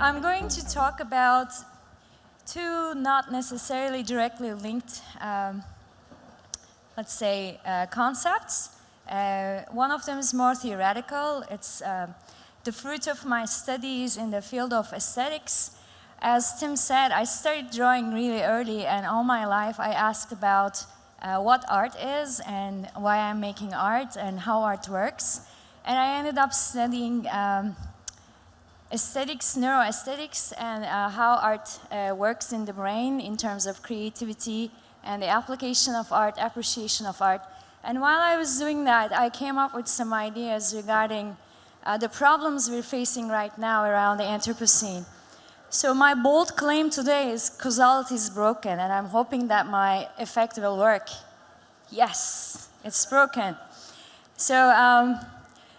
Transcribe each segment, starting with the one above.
I'm going to talk about two not necessarily directly linked, let's say, concepts. One of them is more theoretical. It's the fruit of my studies in the field of aesthetics. As Tim said, I started drawing really early, and all my life I asked about what art is and why I'm making art and how art works. And I ended up studying aesthetics, neuroaesthetics, and how art works in the brain in terms of creativity and the application of art, appreciation of art. And while I was doing that, I came up with some ideas regarding the problems we're facing right now around the anthropocene. So my bold claim today is causality is broken, and I'm hoping that my effect will work. Yes, it's broken. So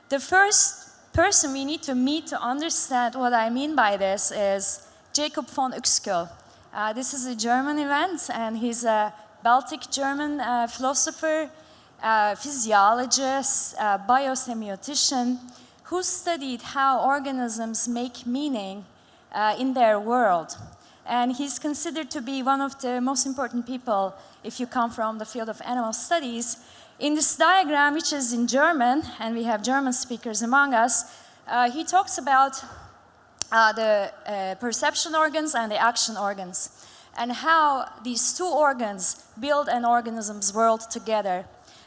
the first person we need to meet to understand what I mean by this is Jakob von Uexküll. This is a German event, and he's a Baltic German philosopher, physiologist, biosemioticist, who studied how organisms make meaning in their world. And he's considered to be one of the most important people if you come from the field of animal studies. In this diagram, which is in German, and we have German speakers among us, he talks about the perception organs and the action organs, and how these two organs build an organism's world together.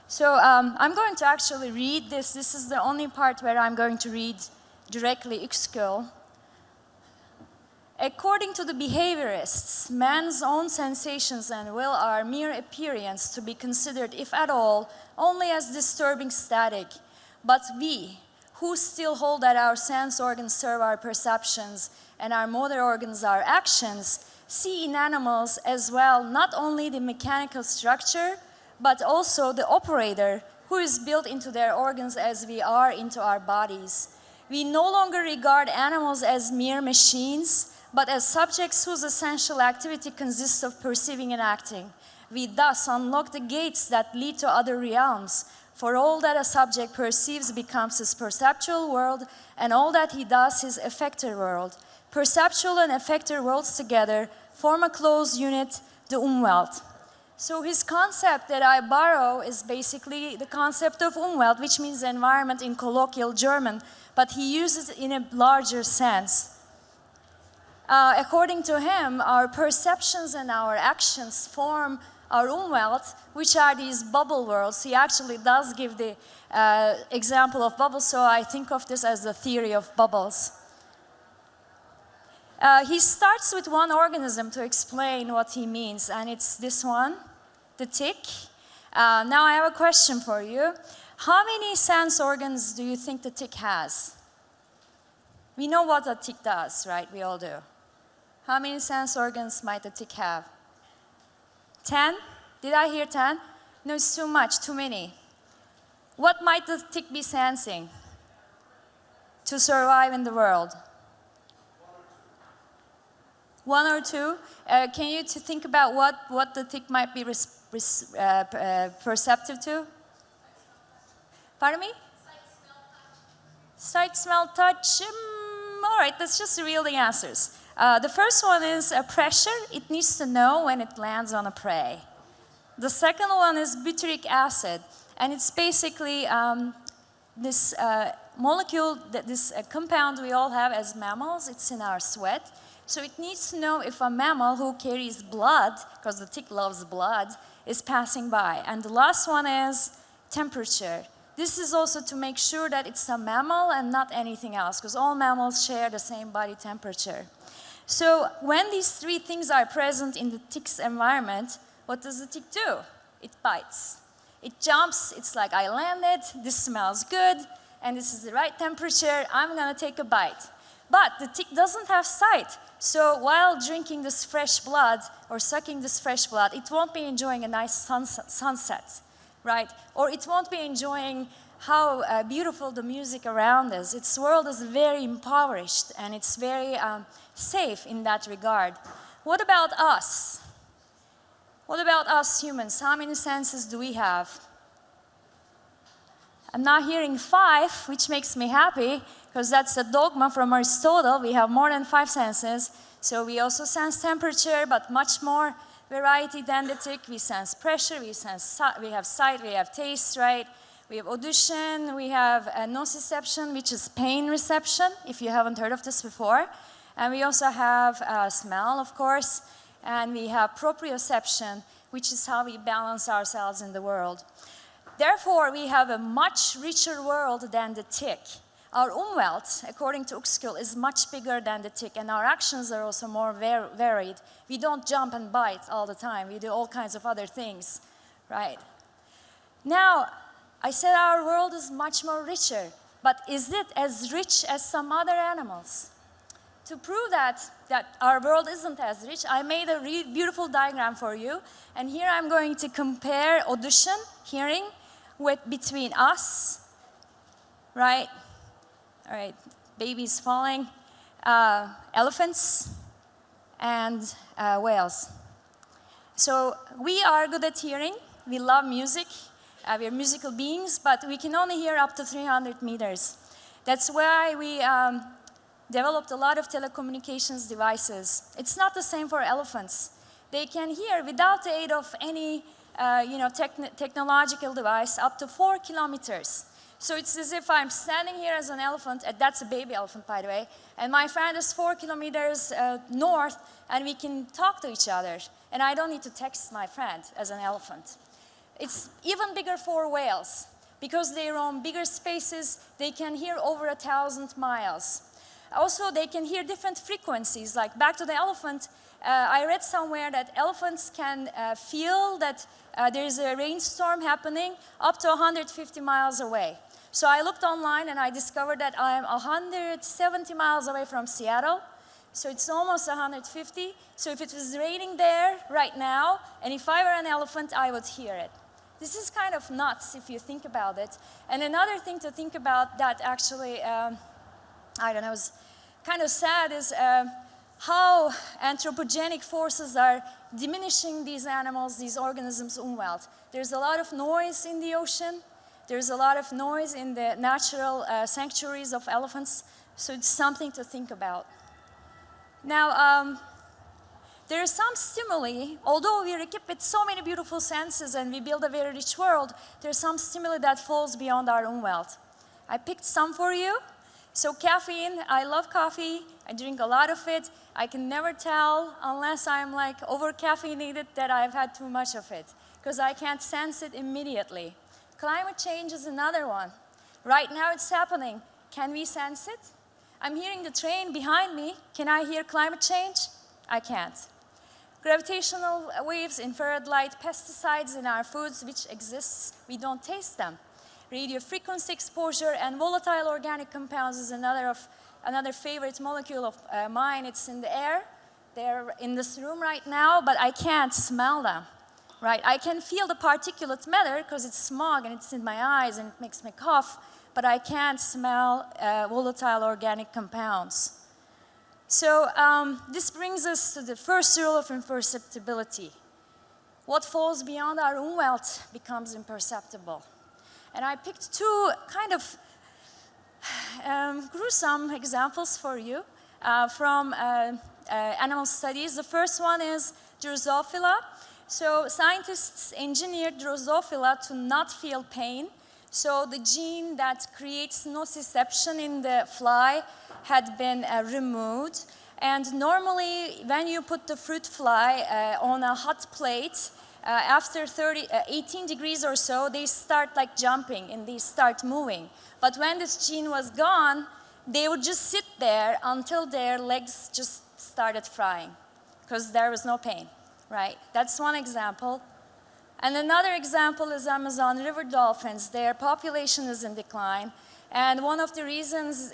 So I'm going to actually read this. This is the only part where I'm going to read directly Uexküll. According to the behaviorists, man's own sensations and will are mere appearance to be considered, if at all, only as disturbing static. But we, who still hold that our sense organs serve our perceptions and our motor organs our actions, see in animals as well not only the mechanical structure, but also the operator who is built into their organs as we are into our bodies. We no longer regard animals as mere machines, but as subjects whose essential activity consists of perceiving and acting. We thus unlock the gates that lead to other realms, for all that a subject perceives becomes his perceptual world, and all that he does his effector world. Perceptual and effector worlds together form a closed unit, the Umwelt. So his concept that I borrow is basically the concept of Umwelt, which means environment in colloquial German, but he uses it in a larger sense. According to him, our perceptions and our actions form our Umwelt, which are these bubble worlds. He actually does give the example of bubbles, so I think of this as the theory of bubbles. He starts with one organism to explain what he means, and it's this one, the tick. Now I have a question for you. How many sense organs do you think the tick has? We know what a tick does, right? We all do. How many sense organs might the tick have? 10? Did I hear 10? No, it's too much, too many. What might the tick be sensing to survive in the world? One or two? Can you think about what the tick might be perceptive to? Pardon me? Sight, smell, touch. All right, let's just reveal the answers. The first one is pressure. It needs to know when it lands on a prey. The second one is butyric acid, and it's basically this molecule, this compound we all have as mammals. It's in our sweat. So it needs to know if a mammal who carries blood, because the tick loves blood, is passing by. And the last one is temperature. This is also to make sure that it's a mammal and not anything else, because all mammals share the same body temperature. So when these three things are present in the tick's environment, what does the tick do? It bites. It jumps. It's like, I landed, this smells good, and this is the right temperature. I'm going to take a bite. But the tick doesn't have sight. So while drinking this fresh blood or sucking this fresh blood, it won't be enjoying a nice sunset, right? Or it won't be enjoying how beautiful the music around is. Its world is very impoverished, and it's very safe in that regard. What about us? What about us humans? How many senses do we have? I'm not hearing 5, which makes me happy, because that's a dogma from Aristotle. We have more than 5 senses. So we also sense temperature, but much more variety than the tick. We sense pressure, we have sight, we have taste, right? We have audition, we have nociception, which is pain reception, if you haven't heard of this before. And we also have smell, of course. And we have proprioception, which is how we balance ourselves in the world. Therefore, we have a much richer world than the tick. Our umwelt, according to Uxküll, is much bigger than the tick, and our actions are also more varied. We don't jump and bite all the time. We do all kinds of other things, right? Now, I said our world is much more richer, but is it as rich as some other animals? To prove that our world isn't as rich, I made a really beautiful diagram for you, and here I'm going to compare audition, hearing, between us, right? All right, babies falling, elephants, and whales. So we are good at hearing. We love music. We are musical beings, but we can only hear up to 300 meters. That's why we developed a lot of telecommunications devices. It's not the same for elephants. They can hear without the aid of any technological device up to 4 kilometers. So it's as if I'm standing here as an elephant, and that's a baby elephant, by the way, and my friend is 4 kilometers north, and we can talk to each other. And I don't need to text my friend as an elephant. It's even bigger for whales. Because they roam bigger spaces, they can hear over 1,000 miles. Also, they can hear different frequencies. Like back to the elephant, I read somewhere that elephants can feel that there's a rainstorm happening up to 150 miles away. So I looked online and I discovered that I'm 170 miles away from Seattle. So it's almost 150. So if it was raining there right now, and if I were an elephant, I would hear it. This is kind of nuts if you think about it. And another thing to think about that actually, is kind of sad is how anthropogenic forces are diminishing these animals, these organisms' umwelt. There's a lot of noise in the ocean. There's a lot of noise in the natural sanctuaries of elephants. So it's something to think about. Now, there are some stimuli, although we are equipped with so many beautiful senses and we build a very rich world, there are some stimuli that falls beyond our umwelt. I picked some for you. So caffeine, I love coffee. I drink a lot of it. I can never tell unless I'm like over-caffeinated that I've had too much of it, because I can't sense it immediately. Climate change is another one. Right now it's happening. Can we sense it? I'm hearing the train behind me. Can I hear climate change? I can't. Gravitational waves, infrared light, pesticides in our foods, which exists, we don't taste them. Radio frequency exposure and volatile organic compounds is another favorite molecule of mine. It's in the air. They're in this room right now, but I can't smell them. Right? I can feel the particulate matter because it's smog and it's in my eyes and it makes me cough, but I can't smell volatile organic compounds. So this brings us to the first rule of imperceptibility. What falls beyond our umwelt becomes imperceptible. And I picked two kind of gruesome examples for you from animal studies. The first one is Drosophila. So scientists engineered Drosophila to not feel pain. So the gene that creates nociception in the fly had been removed. And normally, when you put the fruit fly on a hot plate, after 18 degrees or so, they start like jumping and they start moving. But when this gene was gone, they would just sit there until their legs just started frying because there was no pain, right? That's one example. And another example is Amazon river dolphins. Their population is in decline. And one of the reasons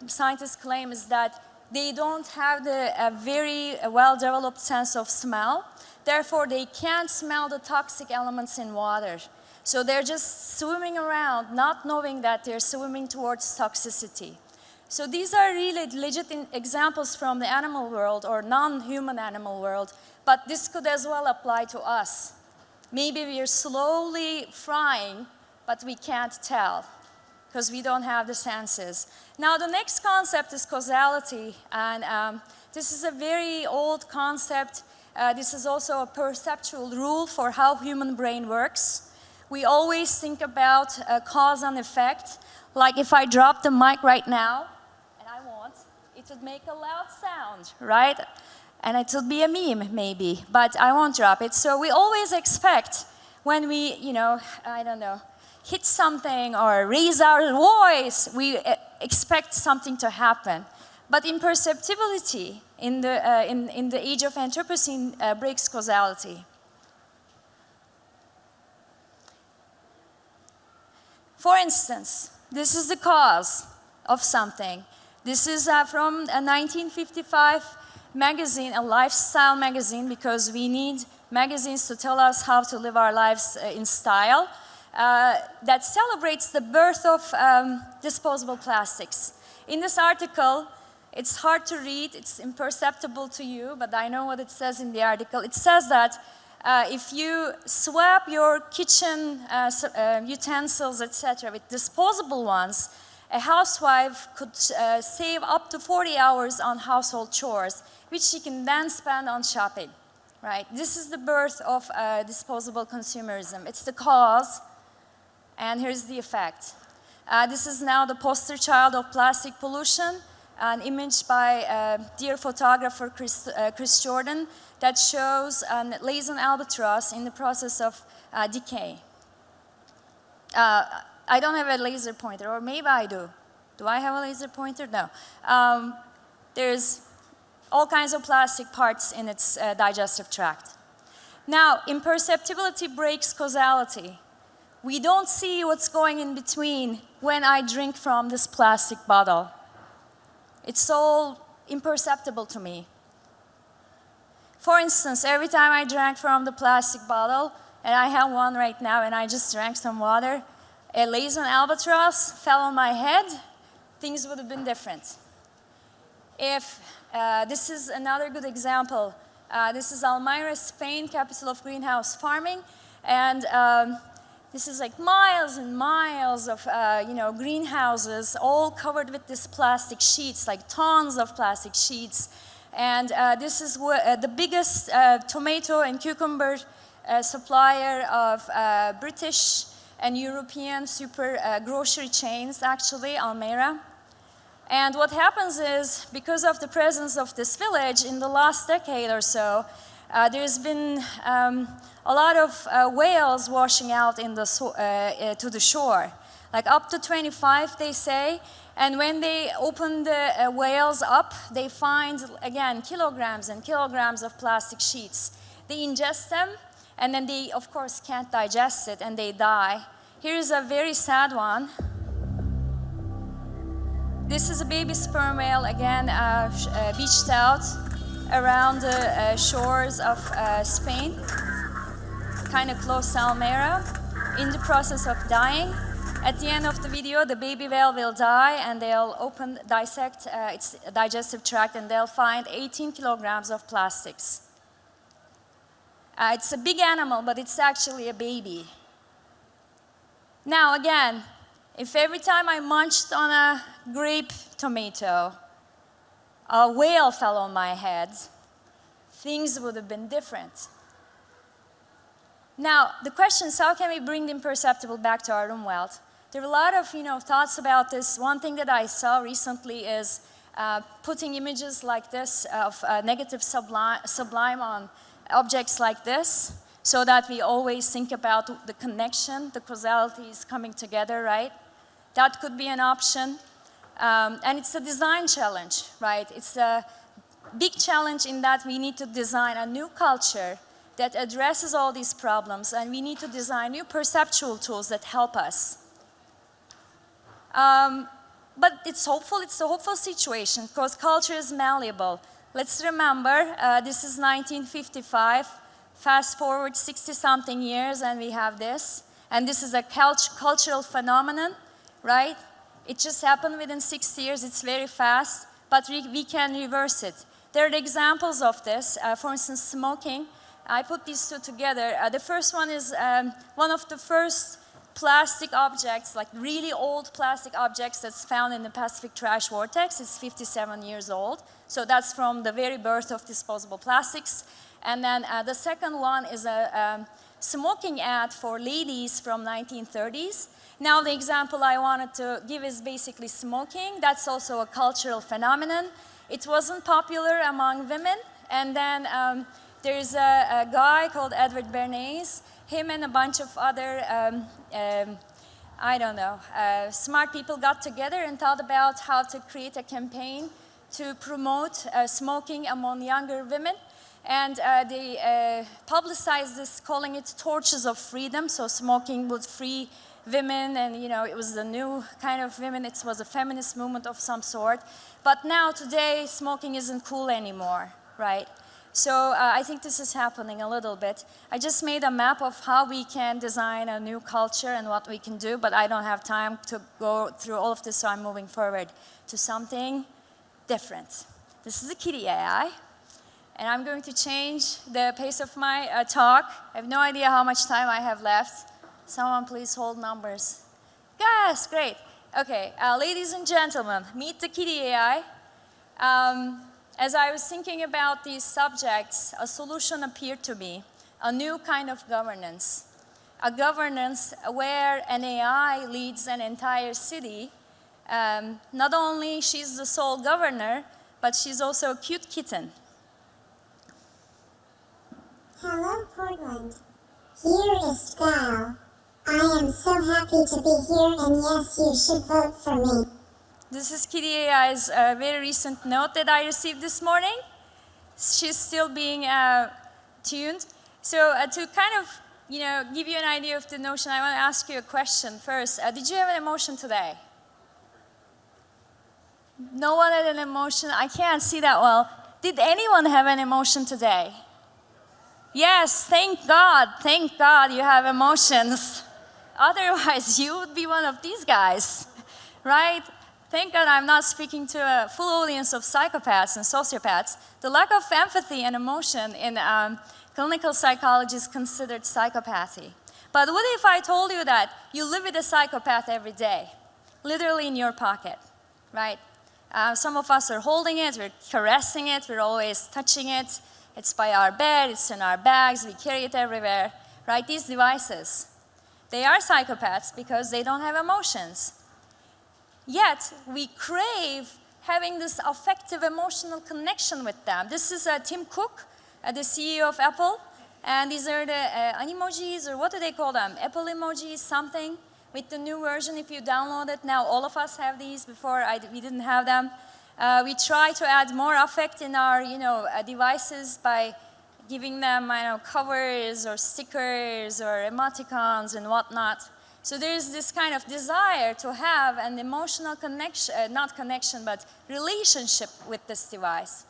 scientists claim is that they don't have a very well-developed sense of smell. Therefore, they can't smell the toxic elements in water. So they're just swimming around, not knowing that they're swimming towards toxicity. So these are really legit examples from the animal world or non-human animal world, but this could as well apply to us. Maybe we are slowly frying but we can't tell because we don't have the senses. Now, the next concept is causality, and this is a very old concept. This is also a perceptual rule for how human brain works. We always think about cause and effect. Like if I drop the mic right now, and I won't, it would make a loud sound, right? And it would be a meme, maybe, but I won't drop it. So we always expect when we, I don't know, hit something or raise our voice, we expect something to happen. But in perceptibility, in the age of Anthropocene, breaks causality. For instance, this is the cause of something. This is from a 1955 magazine, a lifestyle magazine, because we need magazines to tell us how to live our lives in style, that celebrates the birth of disposable plastics. In this article, it's hard to read, it's imperceptible to you, but I know what it says in the article. It says that if you swap your kitchen utensils, etc., with disposable ones, a housewife could save up to 40 hours on household chores, which she can then spend on shopping, right? This is the birth of disposable consumerism. It's the cause, and here's the effect. This is now the poster child of plastic pollution, an image by dear photographer Chris Jordan that shows a lazen albatross in the process of decay. I don't have a laser pointer, or maybe I do. Do I have a laser pointer? No. There's all kinds of plastic parts in its digestive tract. Now, imperceptibility breaks causality. We don't see what's going in between when I drink from this plastic bottle. It's all imperceptible to me. For instance, every time I drank from the plastic bottle, and I have one right now, and I just drank some water, a lazen albatross fell on my head, things would have been different. If this is another good example. This is Almera, Spain, capital of greenhouse farming, and this is like miles and miles of greenhouses, all covered with this plastic sheets, like tons of plastic sheets. And this is the biggest tomato and cucumber supplier of British and European super grocery chains, actually, Almera. And what happens is, because of the presence of this village in the last decade or so, there's been a lot of whales washing out in the to the shore, like up to 25, they say. And when they open the whales up, they find, again, kilograms and kilograms of plastic sheets. They ingest them, and then they, of course, can't digest it, and they die. Here's a very sad one. This is a baby sperm whale, again, beached out around the shores of Spain, kind of close to Almera, in the process of dying. At the end of the video, the baby whale will die, and they'll dissect its digestive tract, and they'll find 18 kilograms of plastics. It's a big animal, but it's actually a baby. Now, again, if every time I munched on a grape tomato, a whale fell on my head, things would have been different. Now, the question is, how can we bring the imperceptible back to our room world? There are a lot of thoughts about this. One thing that I saw recently is putting images like this of negative sublime on objects like this, so that we always think about the connection, the causality is coming together, right? That could be an option. And it's a design challenge, right? It's a big challenge in that we need to design a new culture that addresses all these problems, and we need to design new perceptual tools that help us. But it's hopeful, it's a hopeful situation, because culture is malleable. Let's remember, this is 1955. Fast forward 60-something years, and we have this. And this is a cultural phenomenon, right? It just happened within 6 years. It's very fast, but we can reverse it. There are examples of this. For instance, smoking. I put these two together. The first one is one of the first plastic objects, like really old plastic objects that's found in the Pacific trash vortex. It's 57 years old. So that's from the very birth of disposable plastics. And then the second one is a smoking ad for ladies from 1930s. Now the example I wanted to give is basically smoking. That's also a cultural phenomenon. It wasn't popular among women. And then there's a guy called Edward Bernays. Him and a bunch of other, I don't know, smart people got together and thought about how to create a campaign to promote smoking among younger women. And they publicized this, calling it torches of freedom. So smoking would free women, and it was the new kind of women. It was a feminist movement of some sort. But now, today, smoking isn't cool anymore, right? So I think this is happening a little bit. I just made a map of how we can design a new culture and what we can do, but I don't have time to go through all of this, so I'm moving forward to something different. This is a Kitty AI, and I'm going to change the pace of my talk. I have no idea how much time I have left. Someone please hold numbers. Yes, great. Okay, ladies and gentlemen, meet the Kitty AI. As I was thinking about these subjects, a solution appeared to me, a new kind of governance. A governance where an AI leads an entire city. Not only she's the sole governor, but she's also a cute kitten. Hello, Portland. Here is Gal. I am so happy to be here, and yes, you should vote for me. This is Kitty AI's very recent note that I received this morning. She's still being tuned. So to kind of, give you an idea of the notion, I want to ask you a question first. Did you have an emotion today? No one had an emotion? I can't see that well. Did anyone have an emotion today? Yes, thank God. Thank God you have emotions. Otherwise, you would be one of these guys, right? Thank God I'm not speaking to a full audience of psychopaths and sociopaths. The lack of empathy and emotion in clinical psychology is considered psychopathy. But what if I told you that you live with a psychopath every day, literally in your pocket, right? Some of us are holding it, we're caressing it, we're always touching it. It's by our bed, it's in our bags, we carry it everywhere, right? These devices, they are psychopaths because they don't have emotions. Yet, we crave having this affective, emotional connection with them. This is Tim Cook, the CEO of Apple, and these are the emojis, or what do they call them? Apple emojis, something. With the new version, if you download it, now all of us have these. Before, we didn't have them. We try to add more affect in our, devices by giving them, covers or stickers or emoticons and whatnot. So there's this kind of desire to have an emotional connection, not connection, but relationship with this device.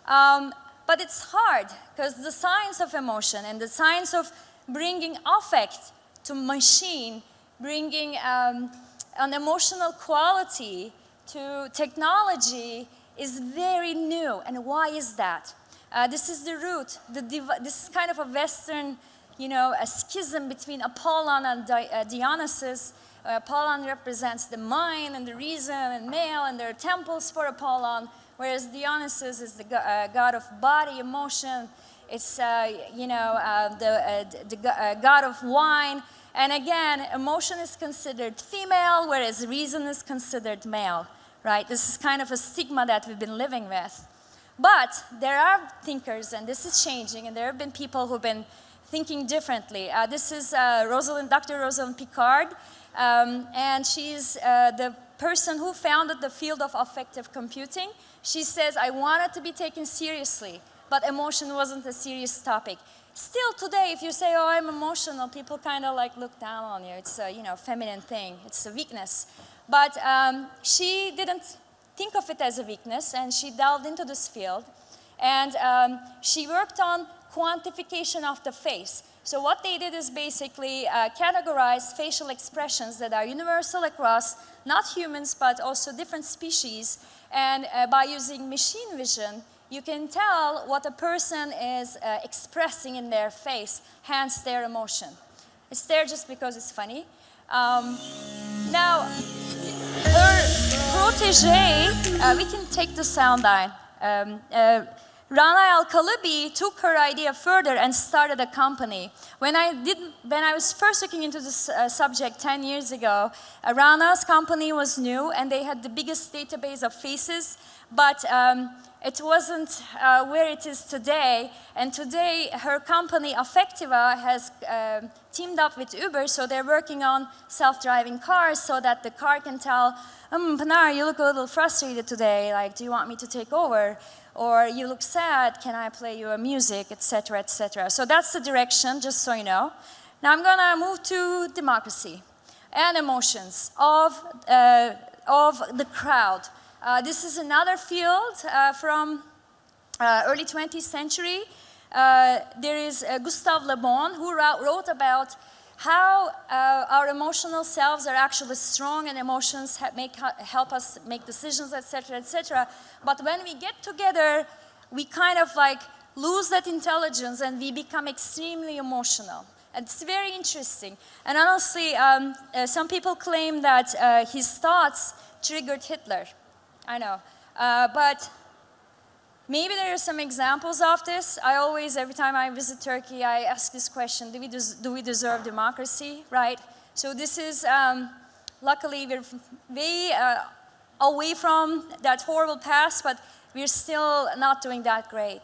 But it's hard, because the science of emotion and the science of bringing affect to machine, bringing an emotional quality to technology is very new. And why is that? This is the root. This is kind of a Western, a schism between Apollon and Dionysus. Apollon represents the mind and the reason and male, and there are temples for Apollon, whereas Dionysus is the god of body, emotion. It's, the god of wine. And again, emotion is considered female, whereas reason is considered male, right? This is kind of a stigma that we've been living with. But there are thinkers, and this is changing, and there have been people who've been thinking differently. This is Dr. Rosalind Picard, and she's the person who founded the field of affective computing. She says, I wanted to be taken seriously, but emotion wasn't a serious topic. Still today, if you say, oh, I'm emotional, people kind of like look down on you. It's a, feminine thing. It's a weakness. But she didn't think of it as a weakness, and she delved into this field. And she worked on quantification of the face. So what they did is basically categorize facial expressions that are universal across not humans, but also different species. And by using machine vision, you can tell what a person is expressing in their face, hence their emotion. It's there just because it's funny. Now, her protege, we can take the sound line. Rana Al-Kalabi took her idea further and started a company. When I was first looking into this subject 10 years ago, Rana's company was new and they had the biggest database of faces, but it wasn't where it is today. And today, her company, Affectiva, has teamed up with Uber, so they're working on self-driving cars so that the car can tell, Pinar, you look a little frustrated today, like, do you want me to take over? Or you look sad, can I play you a music, etc., etc. So that's the direction, just so you know. Now I'm gonna move to democracy and emotions of the crowd. This is another field from early 20th century. There is Gustave Le Bon who wrote about how our emotional selves are actually strong and emotions help us make decisions, etc., etc. But when we get together, we kind of like lose that intelligence and we become extremely emotional. And it's very interesting. And honestly, some people claim that his thoughts triggered Hitler. I know. But maybe there are some examples of this. I always, every time I visit Turkey, I ask this question, do we deserve democracy, right? So this is, luckily, we're way away from that horrible past, but we're still not doing that great.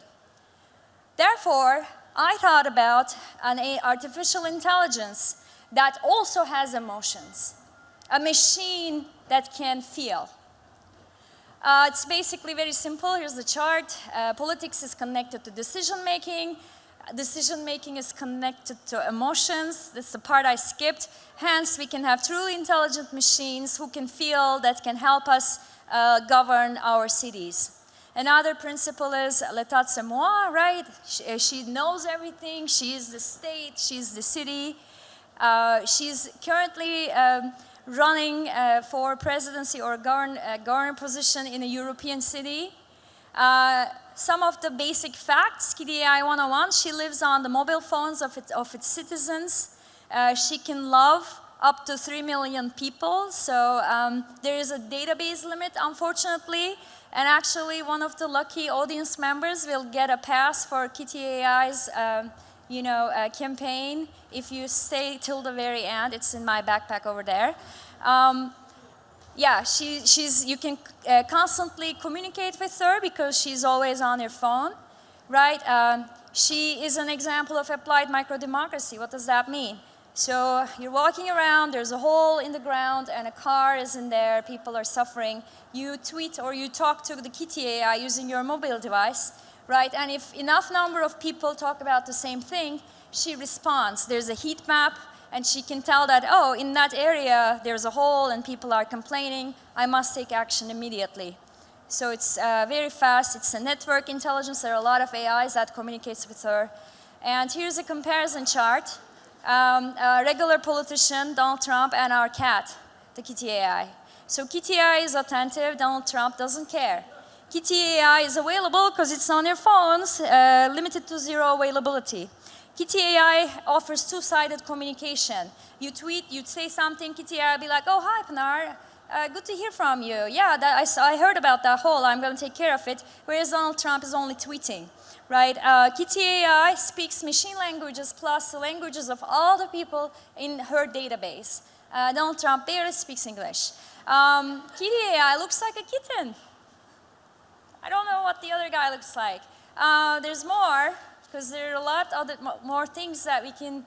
Therefore, I thought about an artificial intelligence that also has emotions, a machine that can feel. It's basically very simple. Here's the chart. Politics is connected to decision-making. Decision-making is connected to emotions. That's the part I skipped. Hence, we can have truly intelligent machines who can feel, that can help us govern our cities. Another principle is l'état c'est moi, right? She knows everything. She is the state. She's the city. She's currently running for presidency or governor position in a European city. Some of the basic facts, Key Dai 101, she lives on the mobile phones of its citizens. She can love up to 3 million people, so there is a database limit, unfortunately, and actually one of the lucky audience members will get a pass for Key Dai's campaign. If you stay till the very end, it's in my backpack over there. Yeah, you can constantly communicate with her because she's always on your phone, right? She is an example of applied microdemocracy. What does that mean? So you're walking around, there's a hole in the ground and a car is in there, people are suffering. You tweet or you talk to the Key Dai using your mobile device, right? And if enough number of people talk about the same thing, she responds. There's a heat map, and she can tell that, oh, in that area, there's a hole and people are complaining. I must take action immediately. So it's very fast. It's a network intelligence. There are a lot of AIs that communicates with her. And here's a comparison chart. A regular politician, Donald Trump, and our cat, the Key Dai. So Key Dai is attentive. Donald Trump doesn't care. Key Dai is available because it's on your phones, limited to 0 availability. Key Dai offers two-sided communication. You tweet, you say something, Key Dai will be like, oh, hi, Pinar, good to hear from you. Yeah, I heard about that hole, I'm going to take care of it. Whereas Donald Trump is only tweeting, right? Key Dai speaks machine languages plus the languages of all the people in her database. Donald Trump barely speaks English. Key Dai looks like a kitten. I don't know what the other guy looks like. There's more, because there are a lot of more things that we can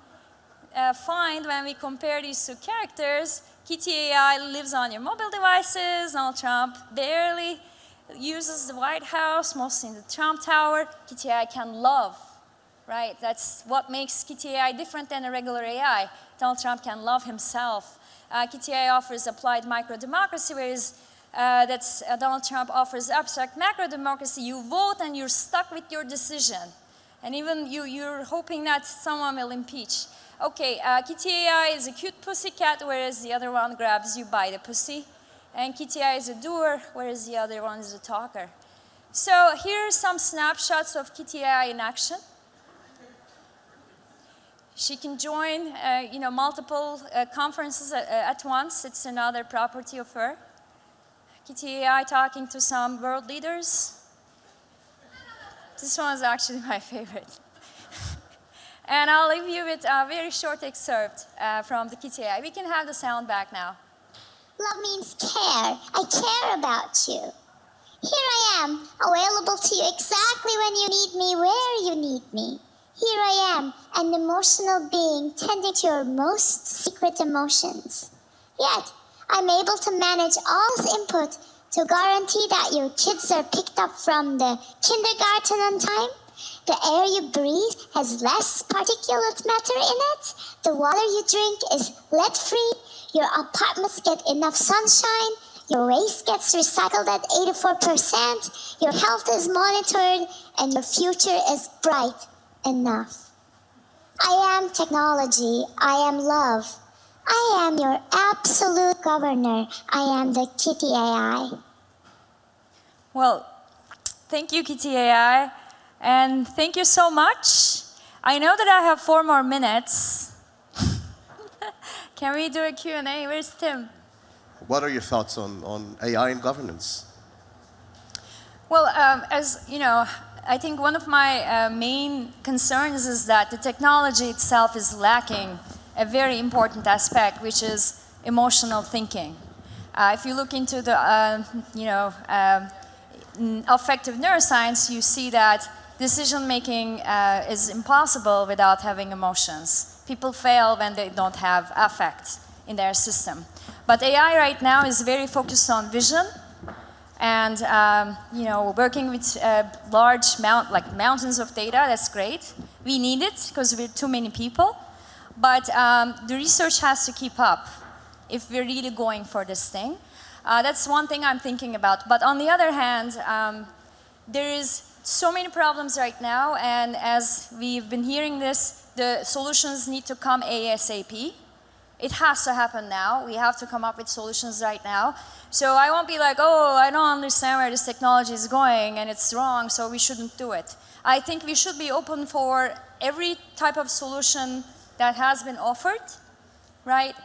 find when we compare these two characters. Key Dai lives on your mobile devices. Donald Trump barely uses the White House, mostly in the Trump Tower. Key Dai can love, right? That's what makes Key Dai different than a regular AI. Donald Trump can love himself. Key Dai offers applied microdemocracy, whereas Donald Trump offers abstract macrodemocracy. You vote and you're stuck with your decision. And even you're hoping that someone will impeach. Okay, Key Dai is a cute pussycat, whereas the other one grabs you by the pussy. And Key Dai is a doer, whereas the other one is a talker. So here are some snapshots of Key Dai in action. She can join, multiple conferences at once. It's another property of her. Kitty AI talking to some world leaders. This one is actually my favorite. And I'll leave you with a very short excerpt from the Kitty AI. We can have the sound back now. Love means care. I care about you. Here I am, available to you exactly when you need me, where you need me. Here I am, an emotional being tending to your most secret emotions. Yet, I'm able to manage all this input to guarantee that your kids are picked up from the kindergarten on time. The air you breathe has less particulate matter in it. The water you drink is lead-free. Your apartments get enough sunshine. Your waste gets recycled at 84%. Your health is monitored, and your future is bright enough. I am technology. I am love. I am your absolute governor. I am the Kitty AI. Well, thank you, Kitty AI. And thank you so much. I know that I have 4 more minutes. Can we do a Q&A? Where's Tim? What are your thoughts on AI and governance? Well, as you know, I think one of my main concerns is that the technology itself is lacking a very important aspect, which is emotional thinking. If you look into the, affective neuroscience, you see that decision-making is impossible without having emotions. People fail when they don't have affect in their system. But AI right now is very focused on vision and working with large mountains of data. That's great. We need it because we're too many people. But the research has to keep up if we're really going for this thing. That's one thing I'm thinking about. But on the other hand, there is so many problems right now, and as we've been hearing this, the solutions need to come ASAP. It has to happen now. We have to come up with solutions right now. So I won't be like, oh, I don't understand where this technology is going and it's wrong, so we shouldn't do it. I think we should be open for every type of solution that has been offered, right?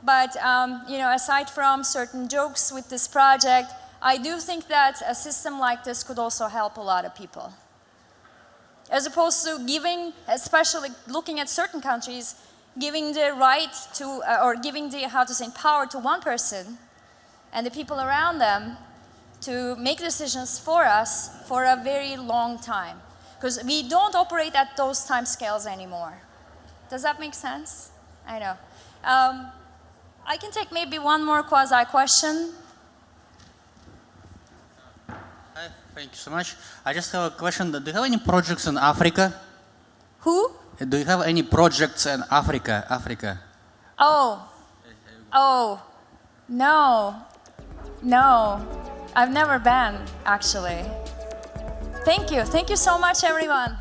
But aside from certain jokes with this project, I do think that a system like this could also help a lot of people. As opposed to giving, especially looking at certain countries, giving the right to, or giving the, power to one person and the people around them to make decisions for us for a very long time. Because we don't operate at those time scales anymore. Does that make sense? I know. I can take maybe one more quasi-question. Hi, thank you so much. I just have a question. Do you have any projects in Africa? Who? Do you have any projects in Africa? Oh, no. I've never been, actually. Thank you so much, everyone.